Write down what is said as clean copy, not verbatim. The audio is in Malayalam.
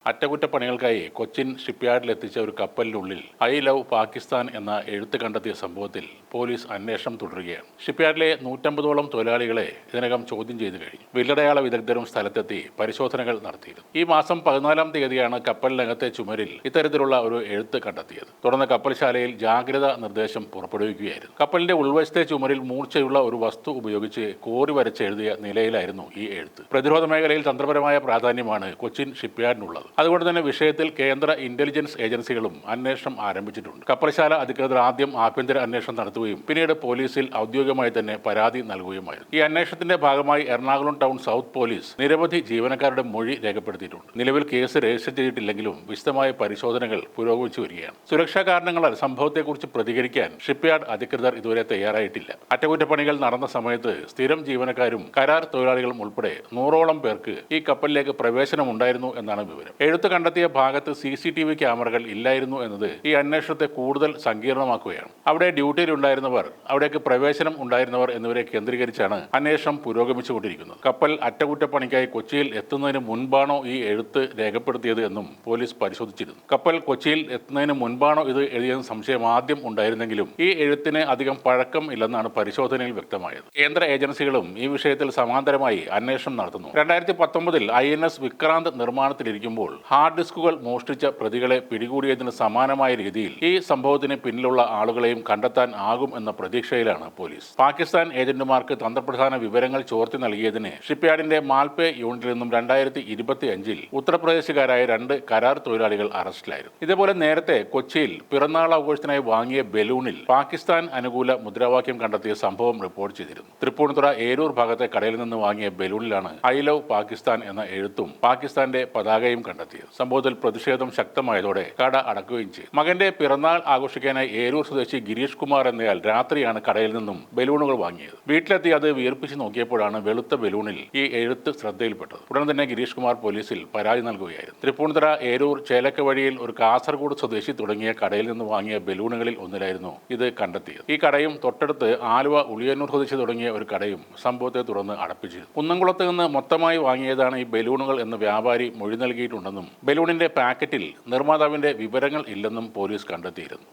അറ്റകുറ്റപ്പണികൾക്കായി കൊച്ചിൻ ഷിപ്പ്യാർഡിലെത്തിച്ച ഒരു കപ്പലിനുള്ളിൽ ഐ ലവ് പാകിസ്ഥാൻ എന്ന എഴുത്ത് കണ്ടെത്തിയ സംഭവത്തിൽ പോലീസ് അന്വേഷണം തുടരുകയാണ്. ഷിപ്പ്യാർഡിലെ 150ഓളം തൊഴിലാളികളെ ഇതിനകം ചോദ്യം ചെയ്തു കഴിഞ്ഞു. വില്ലടയാള വിദഗ്ധരും സ്ഥലത്തെത്തി പരിശോധനകൾ നടത്തിയിരുന്നു. ഈ മാസം 14-ാം തീയതിയാണ് കപ്പലിനകത്തെ ചുമരിൽ ഇത്തരത്തിലുള്ള ഒരു എഴുത്ത് കണ്ടെത്തിയത്. തുടർന്ന് കപ്പൽശാലയിൽ ജാഗ്രതാ നിർദ്ദേശം പുറപ്പെടുവിക്കുകയായിരുന്നു. കപ്പലിന്റെ ഉൾവശത്തെ ചുമരിൽ മൂർച്ചയുള്ള ഒരു വസ്തു ഉപയോഗിച്ച് കോറി വരച്ചെഴുതിയ നിലയിലായിരുന്നു ഈ എഴുത്ത്. പ്രതിരോധ മേഖലയിൽ തന്ത്രപരമായ പ്രാധാന്യമാണ് കൊച്ചിൻ ഷിപ്പ്യാർഡിനുള്ളത്. അതുകൊണ്ട് തന്നെ വിഷയത്തിൽ കേന്ദ്ര ഇന്റലിജൻസ് ഏജൻസികളും അന്വേഷണം ആരംഭിച്ചിട്ടുണ്ട്. കപ്പൽശാല അധികൃതർ ആദ്യം ആഭ്യന്തര അന്വേഷണം നടത്തുകയും പിന്നീട് പോലീസിൽ ഔദ്യോഗികമായി തന്നെ പരാതി നൽകുകയുമായിരുന്നു. ഈ അന്വേഷണത്തിന്റെ ഭാഗമായി എറണാകുളം ടൗൺ സൗത്ത് പോലീസ് നിരവധി ജീവനക്കാരുടെ മൊഴി രേഖപ്പെടുത്തിയിട്ടുണ്ട്. നിലവിൽ കേസ് രജിസ്റ്റർ ചെയ്തിട്ടില്ലെങ്കിലും വിശദമായ പരിശോധനകൾ പുരോഗമിച്ചു വരികയാണ്. സുരക്ഷാ കാരണങ്ങളാൽ സംഭവത്തെക്കുറിച്ച് പ്രതികരിക്കാൻ ഷിപ്പ്യാർഡ് അധികൃതർ ഇതുവരെ തയ്യാറായിട്ടില്ല. അറ്റകുറ്റപ്പണികൾ നടന്ന സമയത്ത് സ്ഥിരം ജീവനക്കാരും കരാർ തൊഴിലാളികളും ഉൾപ്പെടെ 100ഓളം പേർക്ക് ഈ കപ്പലിലേക്ക് പ്രവേശനമുണ്ടായിരുന്നു എന്നാണ് വിവരം. എഴുത്ത് കണ്ടെത്തിയ ഭാഗത്ത് CCTV ക്യാമറകൾ ഇല്ലായിരുന്നു എന്നത് ഈ അന്വേഷണത്തെ കൂടുതൽ സങ്കീർണമാക്കുകയാണ്. അവിടെ ഡ്യൂട്ടിയിലുണ്ടായിരുന്നവർ, അവിടേക്ക് പ്രവേശനം ഉണ്ടായിരുന്നവർ എന്നിവരെ കേന്ദ്രീകരിച്ചാണ് അന്വേഷണം പുരോഗമിച്ചുകൊണ്ടിരിക്കുന്നത്. കപ്പൽ അറ്റകുറ്റപ്പണിക്കായി കൊച്ചിയിൽ എത്തുന്നതിന് മുൻപാണോ ഈ എഴുത്ത് രേഖപ്പെടുത്തിയത് എന്നും പോലീസ് പരിശോധിച്ചിരുന്നു. കപ്പൽ കൊച്ചിയിൽ എത്തുന്നതിന് മുൻപാണോ ഇത് എഴുതിയെന്ന സംശയം ആദ്യം ഉണ്ടായിരുന്നെങ്കിലും ഈ എഴുത്തിന് അധികം പഴക്കം ഇല്ലെന്നാണ് പരിശോധനയിൽ വ്യക്തമായത്. കേന്ദ്ര ഏജൻസികളും ഈ വിഷയത്തിൽ സമാന്തരമായി അന്വേഷണം നടത്തുന്നു. 2019-ൽ INS വിക്രാന്ത് നിർമ്മാണത്തിലിരിക്കുമ്പോൾ ഹാർഡ് ഡിസ്കുകൾ മോഷ്ടിച്ച പ്രതികളെ പിടികൂടിയതിന് സമാനമായ രീതിയിൽ ഈ സംഭവത്തിന് പിന്നിലുള്ള ആളുകളെയും കണ്ടെത്താൻ ആകും എന്ന പ്രതീക്ഷയിലാണ് പോലീസ്. പാകിസ്ഥാൻ ഏജന്റുമാർക്ക് തന്ത്രപ്രധാന വിവരങ്ങൾ ചോർത്തി നൽകിയതിന് ഷിപ്പ്യാർഡിന്റെ മാൽപേ യൂണിറ്റിൽ നിന്നും 2025-ൽ ഉത്തർപ്രദേശുകാരായ 2 കരാർ തൊഴിലാളികൾ അറസ്റ്റിലായിരുന്നു. ഇതേപോലെ നേരത്തെ കൊച്ചിയിൽ പിറന്നാൾ ആഘോഷത്തിനായി വാങ്ങിയ ബലൂണിൽ പാകിസ്ഥാൻ അനുകൂല മുദ്രാവാക്യം കണ്ടെത്തിയ സംഭവം റിപ്പോർട്ട് ചെയ്തിരുന്നു. തൃപ്പൂണിത്തുറ ഏരൂർ ഭാഗത്തെ കടയിൽ നിന്ന് വാങ്ങിയ ബലൂണിലാണ് ഐ ലവ് പാകിസ്ഥാൻ എന്ന എഴുത്തും പാകിസ്ഥാന്റെ പതാകയും കണ്ടെത്തിയത്. സംഭവത്തിൽ പ്രതിഷേധം ശക്തമായതോടെ കട അടക്കുകയും ചെയ്തു. മകന്റെ പിറന്നാൾ ആഘോഷിക്കാനായി ഏരൂർ സ്വദേശി ഗിരീഷ് കുമാർ എന്നയാൾ രാത്രിയാണ് കടയിൽ നിന്നും ബലൂണുകൾ വാങ്ങിയത്. വീട്ടിലെത്തി അത് വീർപ്പിച്ച് നോക്കിയപ്പോഴാണ് വെളുത്ത ബലൂണിൽ ഈ എഴുത്ത് ശ്രദ്ധയിൽപ്പെട്ടത്. ഉടൻ തന്നെ ഗിരീഷ് കുമാർ പോലീസിൽ പരാതി നൽകുകയായിരുന്നു. തൃപ്പൂണിത്തുറ ഏരൂർ ചേലക്ക വഴിയിൽ ഒരു കാസർഗോഡ് സ്വദേശി തുടങ്ങിയ കടയിൽ നിന്ന് വാങ്ങിയ ബലൂണുകളിൽ ഒന്നിലായിരുന്നു ഇത് കണ്ടെത്തിയത്. ഈ കടയും തൊട്ടടുത്ത് ആലുവ ഉളിയന്നൂർ സ്വദേശി തുടങ്ങിയ ഒരു കടയും സംഭവത്തെ തുടർന്ന് അടപ്പിച്ചിരുന്നു. കുന്നംകുളത്ത് നിന്ന് മൊത്തമായി വാങ്ങിയതാണ് ഈ ബലൂണുകൾ എന്ന് വ്യാപാരി മൊഴി നൽകിയിട്ടുണ്ടെന്നും ബലൂണിന്റെ പാക്കറ്റിൽ നിർമ്മാതാവിന്റെ വിവരങ്ങൾ ഇല്ലെന്നും പോലീസ് കണ്ടെത്തിയിരുന്നു.